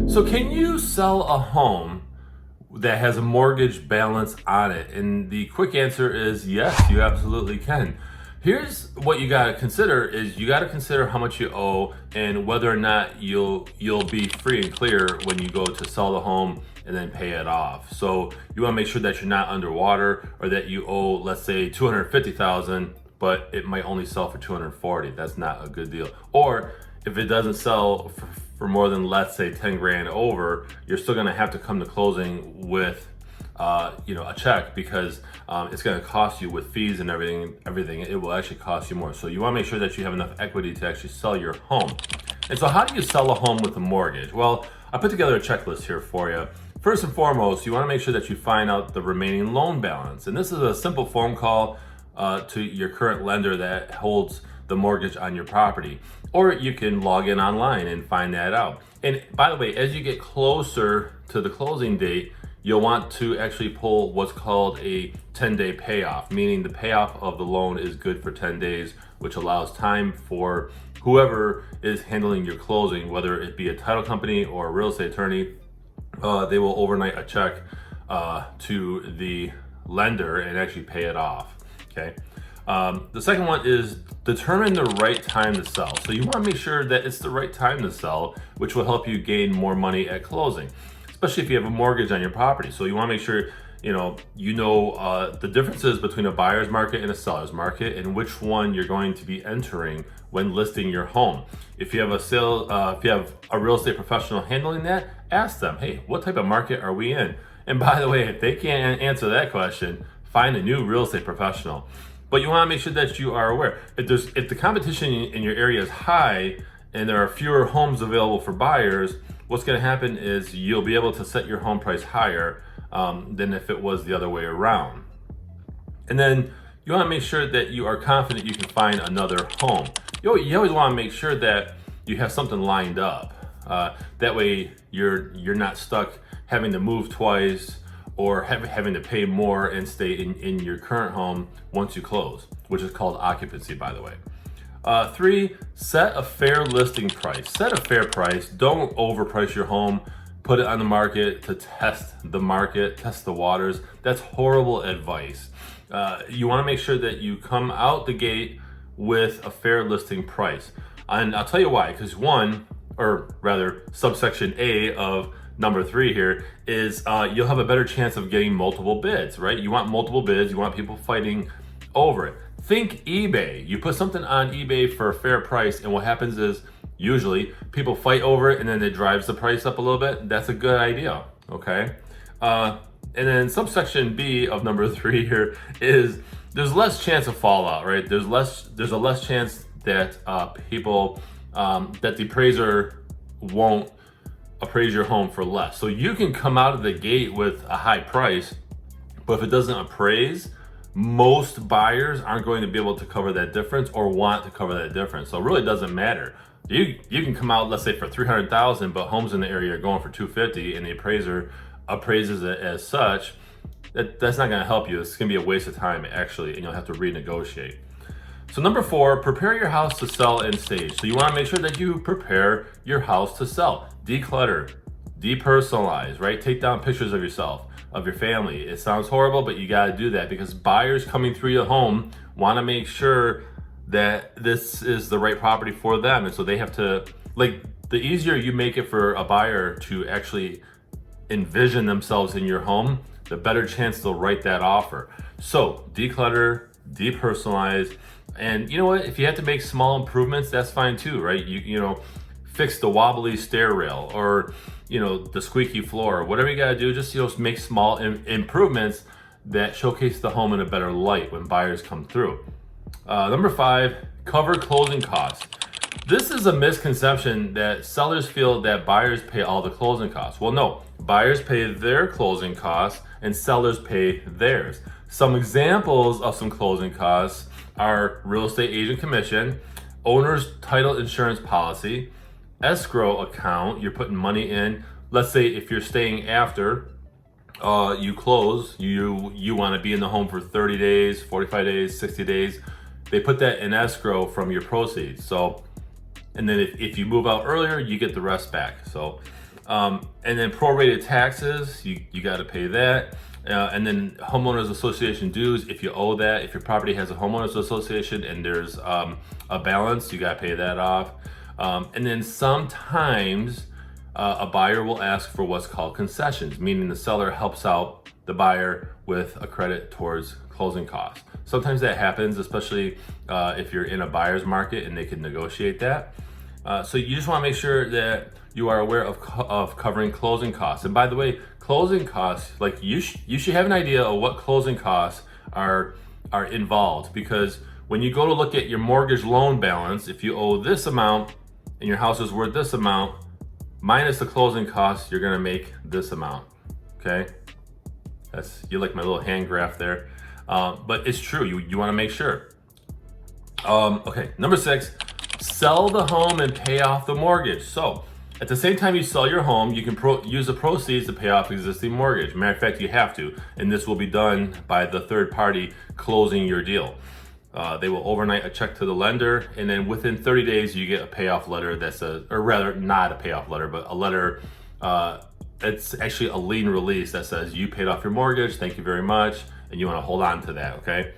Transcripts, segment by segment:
So can you sell a home that has a mortgage balance on it? And the quick answer is yes, you absolutely can. Here's what you got to consider is you got to consider how much you owe and whether or not you'll be free and clear when you go to sell the home and then pay it off. So you want to make sure that you're not underwater or that you owe, let's say, $250,000, but it might only sell for $240,000. That's not a good deal. Or if it doesn't sell for more than, let's say, 10 grand over, you're still gonna have to come to closing with a check, because it's going to cost you with fees and everything. It will actually cost you more. So you want to make sure that you have enough equity to actually sell your home. And so how do you sell a home with a mortgage? Well, I put together a checklist here for you. First and foremost, you want to make sure that you find out the remaining loan balance. And this is a simple phone call to your current lender that holds the mortgage on your property. Or you can log in online and find that out. And by the way, as you get closer to the closing date, you'll want to actually pull what's called a 10-day payoff, meaning the payoff of the loan is good for 10 days, which allows time for whoever is handling your closing, whether it be a title company or a real estate attorney, they will overnight a check to the lender and actually pay it off, okay? The second one is determine the right time to sell. So you want to make sure that it's the right time to sell, which will help you gain more money at closing, especially if you have a mortgage on your property. So you want to make sure you know the differences between a buyer's market and a seller's market, and which one you're going to be entering when listing your home. If you have if you have a real estate professional handling that, ask them, hey, what type of market are we in? And by the way, if they can't answer that question, find a new real estate professional. But you want to make sure that you are aware. If the competition in your area is high and there are fewer homes available for buyers, what's going to happen is you'll be able to set your home price higher than if it was the other way around. And then you want to make sure that you are confident you can find another home. You always want to make sure that you have something lined up. That way you're not stuck having to move twice or having to pay more and stay in your current home once you close, which is called occupancy, by the way. 3, set a fair listing price. Set a fair price. Don't overprice your home. Put it on the market to test the market, test the waters. That's horrible advice. You want to make sure that you come out the gate with a fair listing price. And I'll tell you why, because subsection A of number 3 here is you'll have a better chance of getting multiple bids, right? You want multiple bids, you want people fighting over it. Think eBay. You put something on eBay for a fair price, and what happens is usually people fight over it and then it drives the price up a little bit. That's a good idea, okay? And then subsection B of number 3 here is there's less chance of fallout, right? There's a less chance that that the appraiser won't appraise your home for less. So you can come out of the gate with a high price, but if it doesn't appraise, most buyers aren't going to be able to cover that difference or want to cover that difference. So it really doesn't matter. You can come out, let's say, for $300,000, but homes in the area are going for $250,000, and the appraiser appraises it as such. That's not going to help you. It's going to be a waste of time, actually, and you'll have to renegotiate. So number 4, prepare your house to sell in stage. So you want to make sure that you prepare your house to sell. Declutter, depersonalize, right? Take down pictures of yourself, of your family. It sounds horrible, but you got to do that because buyers coming through your home want to make sure that this is the right property for them. And so they have to, the easier you make it for a buyer to actually envision themselves in your home, the better chance they'll write that offer. So declutter, depersonalize, and you know what? If you have to make small improvements, that's fine too, right? You know, fix the wobbly stair rail or the squeaky floor, whatever you got to do. Just make small improvements that showcase the home in a better light when buyers come through. Number 5, cover closing costs. This is a misconception that sellers feel that buyers pay all the closing costs. Well, no, buyers pay their closing costs and sellers pay theirs. Some examples of some closing costs are real estate agent commission, owner's title insurance policy, escrow account. You're putting money in. Let's say if you're staying after you close, you want to be in the home for 30 days, 45 days, 60 days. They put that in escrow from your proceeds. So, and then if you move out earlier, you get the rest back. So And then prorated taxes, you got to pay that. And then homeowners association dues, if you owe that, if your property has a homeowners association and there's a balance, you got to pay that off. And then sometimes a buyer will ask for what's called concessions, meaning the seller helps out the buyer with a credit towards closing costs. Sometimes that happens, especially if you're in a buyer's market and they can negotiate that. So you just want to make sure that you are aware of covering closing costs. And by the way, closing costs, like you should have an idea of what closing costs are involved, because when you go to look at your mortgage loan balance, if you owe this amount and your house is worth this amount, minus the closing costs, you're gonna make this amount, okay? You like my little hand graph there. But it's true, you wanna make sure. Okay, number 6, sell the home and pay off the mortgage. So at the same time you sell your home, you can use the proceeds to pay off existing mortgage. Matter of fact, you have to, and this will be done by the third party closing your deal. They will overnight a check to the lender, and then within 30 days you get a payoff letter that says, or rather not a payoff letter, but a letter, it's actually a lien release that says you paid off your mortgage, thank you very much, and you want to hold on to that, okay?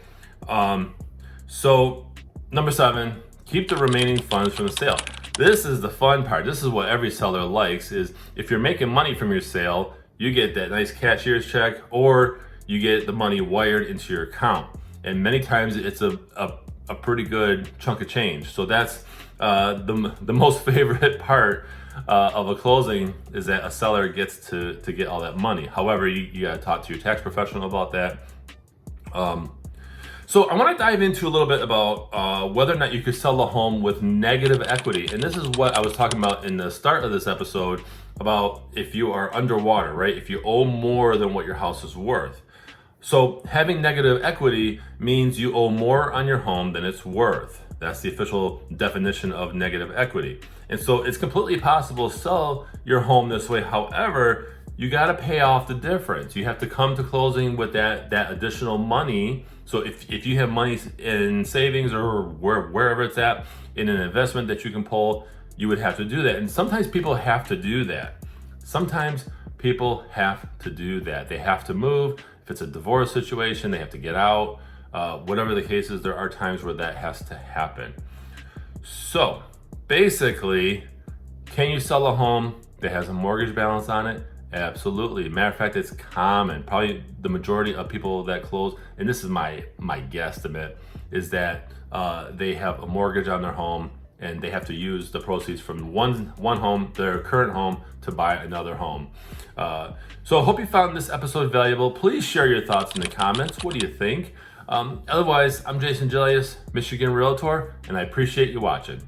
So number 7, keep the remaining funds from the sale. This is the fun part. This is what every seller likes, is if you're making money from your sale, you get that nice cashier's check, or you get the money wired into your account. And many times it's a pretty good chunk of change. So that's the most favorite part of a closing, is that a seller gets to get all that money. However, you gotta talk to your tax professional about that. So I want to dive into a little bit about whether or not you could sell a home with negative equity. And this is what I was talking about in the start of this episode, about if you are underwater, right? If you owe more than what your house is worth. So having negative equity means you owe more on your home than it's worth. That's the official definition of negative equity. And so it's completely possible to sell your home this way. However, you got to pay off the difference. You have to come to closing with that additional money. So if you have money in savings or wherever it's at, in an investment that you can pull, you would have to do that. And sometimes people have to do that. Sometimes people have to do that. They have to move. If it's a divorce situation, they have to get out. Whatever the case is, there are times where that has to happen. So basically, can you sell a home that has a mortgage balance on it? Absolutely. Matter of fact, it's common. Probably the majority of people that close, and this is my guesstimate, is that they have a mortgage on their home and they have to use the proceeds from one home, their current home, to buy another home. So I hope you found this episode valuable. Please share your thoughts in the comments. What do you think? Otherwise, I'm Jason Gelios, Michigan Realtor, and I appreciate you watching.